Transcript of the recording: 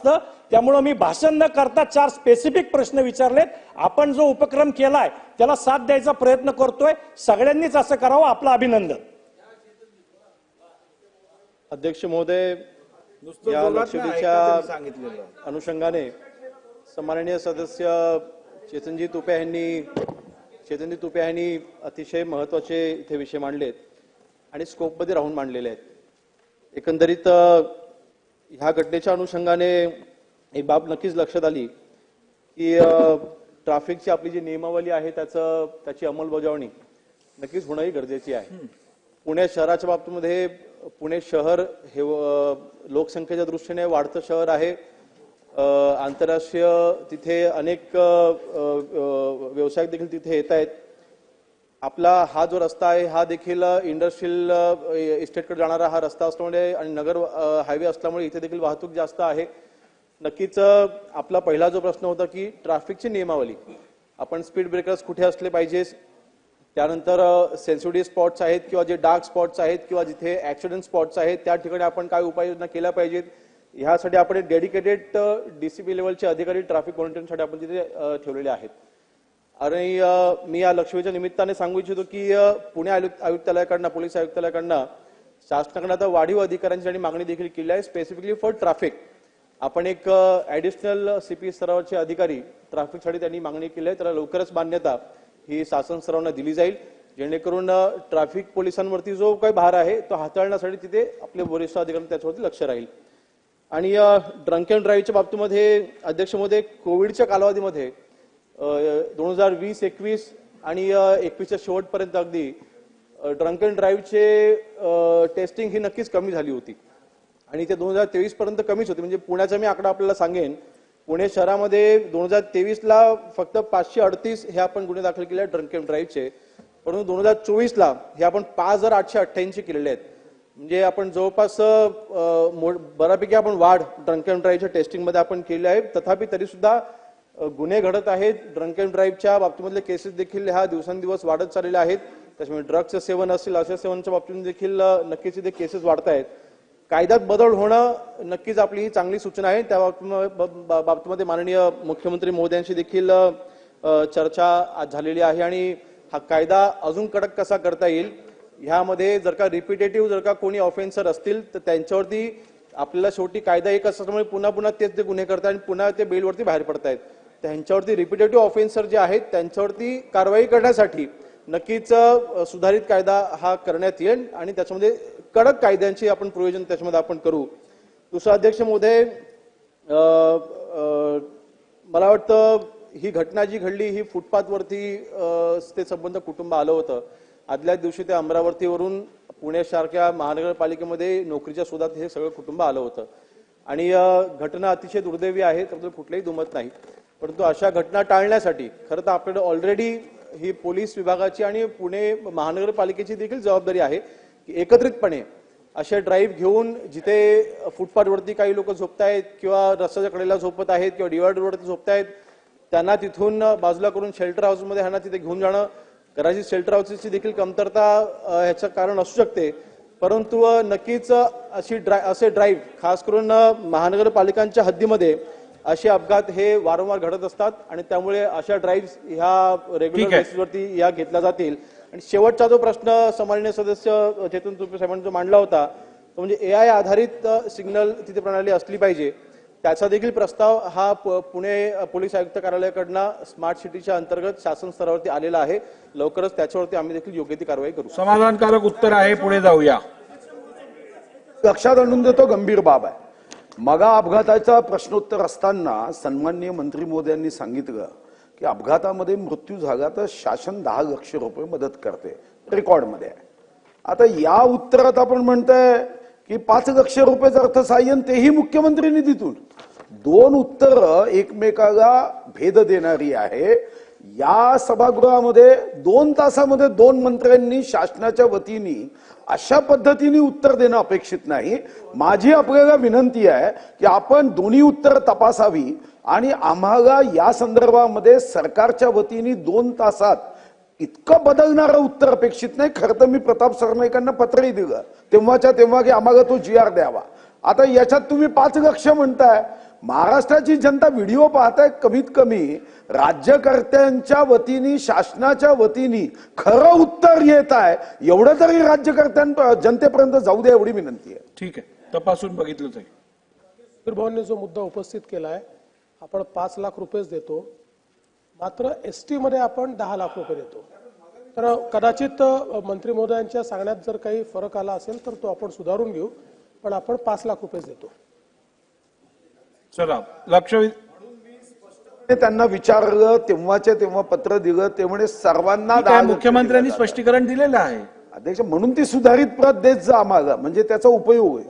असतं। त्यामुळे मी भाषण न करता 4 स्पेसिफिक प्रश्न विचारलेत। आपण जो उपक्रम केलाय त्याला साथ द्यायचा प्रयत्न करतोय, सगळ्यांनीच असं करावं। आपलं अभिनंदन। अध्यक्ष महोदय, या लक्षवेधीच्या अनुषंगाने सन्माननीय सदस्य चेतनजी तुपे यांनी अतिशय महत्त्वाचे इथे विषय मांडलेत आणि स्कोपमध्ये राहून मांडलेले आहेत। एकंदरीत ह्या घटनेच्या अनुषंगाने एक बाब नक्कीच लक्षात आली की ट्रॅफिकची आपली जी नियमावली आहे त्याची अंमलबजावणी नक्कीच होणंही गरजेची आहे। पुणे शहराच्या बाबतीमध्ये पुणे शहर हे लोकसंख्येच्या दृष्टीने वाढतं शहर आहे। आंतरराष्ट्रीय तिथे अनेक व्यावसायिक देखील तिथे येत आहेत। आपला हा जो रस्ता आहे हा देखील इंडस्ट्रियल इस्टेटकडे जाणारा हा रस्ता असल्यामुळे आणि नगर हायवे असल्यामुळे इथे देखील वाहतूक जास्त आहे। नक्कीच आपला पहिला जो प्रश्न होता की ट्रॅफिकची नियमावली, आपण स्पीड ब्रेकर्स कुठे असले पाहिजे, त्यानंतर सेन्सिटिव्ह स्पॉट्स आहेत किंवा जे डार्क स्पॉट्स आहेत किंवा जिथे ऍक्सिडेंट स्पॉट्स आहेत त्या ठिकाणी आपण काय उपाययोजना केल्या पाहिजेत, ह्यासाठी आपण एक डेडिकेटेड डीसीपी लेवलचे अधिकारी ट्रॅफिक मॉनिटरिंगसाठी आपण तिथे ठेवलेले आहेत। आणि मी या लक्षवेधीच्या निमित्ताने सांगू इच्छितो की पुणे आयुक्तालयाकडनं, पोलीस आयुक्तालयाकडनं शासनाकडे आता वाढीव अधिकाऱ्यांची मागणी देखील केली आहे। स्पेसिफिकली फॉर ट्रॅफिक आपण एक ऍडिशनल सीपी स्तरावरचे अधिकारी ट्रॅफिकसाठी त्यांनी मागणी केली आहे। त्याला लवकरच मान्यता ही शासन स्तरावर दिली जाईल, जेणेकरून ट्रॅफिक पोलिसांवरती जो काही भार आहे तो हाताळण्यासाठी तिथे आपले वरिष्ठ अधिकारी त्याच्यावरती लक्ष राहील। आणि ड्रंक अँड ड्राईव्हच्या बाबतीमध्ये अध्यक्ष महोदय, कोविडच्या कालावधीमध्ये 2020-21 आणि 21च्या शेवटपर्यंत अगदी ड्रंक अँड ड्राईव्हचे टेस्टिंग ही नक्कीच कमी झाली होती आणि ते 2023 पर्यंत कमीच होती। म्हणजे पुण्याचा मी आकडा आपल्याला सांगेन, पुणे शहरामध्ये 2023ला फक्त 538 हे आपण गुन्हे दाखल केले आहेत ड्रंक अँड ड्राईव्हचे, परंतु 2024ला हे आपण 5888 केलेले आहेत। म्हणजे आपण जवळपास बऱ्यापैकी आपण वाढ ड्रंक अँड ड्राईव्हच्या टेस्टिंगमध्ये आपण केली आहे। तथापि तरी सुद्धा गुन्हे घडत आहेत। ड्रंक अँड ड्राईव्हच्या बाबतीमधले केसेस देखील ह्या दिवसेंदिवस वाढत चाललेले आहेत। त्याच्यामुळे ड्रग्सचं सेवन असेल अशा सेवनच्या बाबतीत देखील नक्कीच इथे केसेस वाढत आहेत। कायद्यात बदल होणं नक्कीच आपली ही चांगली सूचना आहे। त्या बाबतीमध्ये माननीय मुख्यमंत्री महोदयांशी देखील चर्चा आज झालेली आहे आणि हा कायदा अजून कडक कसा करता येईल, ह्यामध्ये जर का रिपिटेटिव्ह जर का कोणी ऑफेन्सर असतील तर त्यांच्यावरती आपल्याला शेवटी कायदा एक असल्यामुळे पुन्हा पुन्हा तेच ते गुन्हे करतात आणि पुन्हा ते बेलवरती बाहेर पडतायत। त्यांच्यावरती रिपिटेटिव्ह ऑफेन्सर जे आहेत त्यांच्यावरती कारवाई करण्यासाठी नक्कीच सुधारित कायदा हा करण्यात येईल आणि त्याच्यामध्ये कडक कायद्यांची आपण प्रयोजन त्याच्यामध्ये आपण करू। दुसरा अध्यक्ष महोदय, मला वाटतं ही घटना जी घडली ही फुटपाथवरती ते संबंध कुटुंब आलं होतं। आदल्या दिवशी ते अमरावतीवरून पुण्यासारख्या महानगरपालिकेमध्ये नोकरीच्या शोधात हे सगळं कुटुंब आलं होतं आणि घटना अतिशय दुर्दैवी आहे, त्याबद्दल कुठलेही दुमत नाही। परंतु अशा घटना टाळण्यासाठी खरं तर आपल्याकडे ऑलरेडी ही पोलीस विभागाची आणि पुणे महानगरपालिकेची देखील जबाबदारी आहे की एकत्रितपणे अशा ड्राईव्ह घेऊन जिथे फुटपाथवरती काही लोक झोपतायत किंवा रस्त्याच्या कडेला झोपत आहेत किंवा डिवायडरवरती झोपतायत, त्यांना तिथून बाजूला करून शेल्टर हाऊसमध्ये ह्यांना तिथे घेऊन जाणं, कदाचित शेल्टर हाऊसची देखील कमतरता ह्याचं कारण असू शकते। परंतु नक्कीच असे ड्राईव्ह खास करून महानगरपालिकांच्या हद्दीमध्ये असे अपघात हे वारंवार घडत असतात आणि त्यामुळे अशा ड्राईव्ह ह्या रेग्युलर बेसिसवरती या घेतल्या जातील। आणि शेवटचा जो प्रश्न सन्माननीय सदस्य चेतन तुपे साहेबांनी जो मांडला होता तो म्हणजे AI आधारित सिग्नल तिथे प्रणाली असली पाहिजे, त्याचा देखील प्रस्ताव हा पुणे पोलीस आयुक्त कार्यालयाकडनं स्मार्ट सिटीच्या अंतर्गत शासन स्तरावरती आलेला आहे। लवकरच त्याच्यावरती आम्ही देखील योग्य ती कारवाई करू। समाधानकारक उत्तर आहे, पुढे जाऊया। लक्षात आणून देतो, गंभीर बाब आहे। मगा अपघाताचा प्रश्नोत्तर असताना सन्माननीय मंत्री महोदयांनी सांगितलं की अपघातामध्ये मृत्यू झाला तर शासन 10 लाख रुपये मदत करते, रेकॉर्डमध्ये आहे। आता या उत्तरात आपण म्हणताय की 5 लाख रुपयाचं अर्थसहाय्य, तेही मुख्यमंत्री निधीतून। 2 उत्तर एकमेकाला भेद देणारी आहे। या सभागृहामध्ये 2 तासामध्ये 2 मंत्र्यांनी शासनाच्या वतीने अशा पद्धतीने उत्तर देणं अपेक्षित नाही। माझी आपल्याला विनंती आहे की आपण दोन्ही उत्तर तपासावी आणि आम्हाला या संदर्भामध्ये सरकारच्या वतीने 2 तासात इतकं बदलणारं उत्तर अपेक्षित नाही। खरं तर मी प्रताप सरनाईकांना पत्रही दिलं तेव्हाच्या तेव्हा की आम्हाला तो GR द्यावा। आता याच्यात तुम्ही 5 लाख म्हणताय, महाराष्ट्राची जनता व्हिडिओ पाहताय, कमीत कमी राज्यकर्त्यांच्या वतीने, शासनाच्या वतीने खरं उत्तर येत आहे, एवढं तरी राज्यकर्त्यां जनतेपर्यंत जाऊ द्या, एवढी विनंती आहे. ठीक आहे, तपासून बघितलं जाईल. भाऊंनी जो मुद्दा उपस्थित केला आहे, आपण 5 लाख रुपयेच देतो, मात्र एसटी मध्ये आपण 10 लाख रुपये देतो. तर कदाचित मंत्री महोदयांच्या सांगण्यात जर काही फरक आला असेल तर तो आपण सुधारून घेऊ, पण आपण 5 लाख रुपयेच देतो. चला, लक्ष त्यांना विचारलं, तेव्हाच्या तेव्हा पत्र दिलं, ते म्हणे सर्वांना ठीक आहे, मुख्यमंत्र्यांनी स्पष्टीकरण दिलेलं आहे. अध्यक्ष म्हणून ती सुधारित प्रत देत जा आम्हाला, म्हणजे त्याचा उपयोग होईल.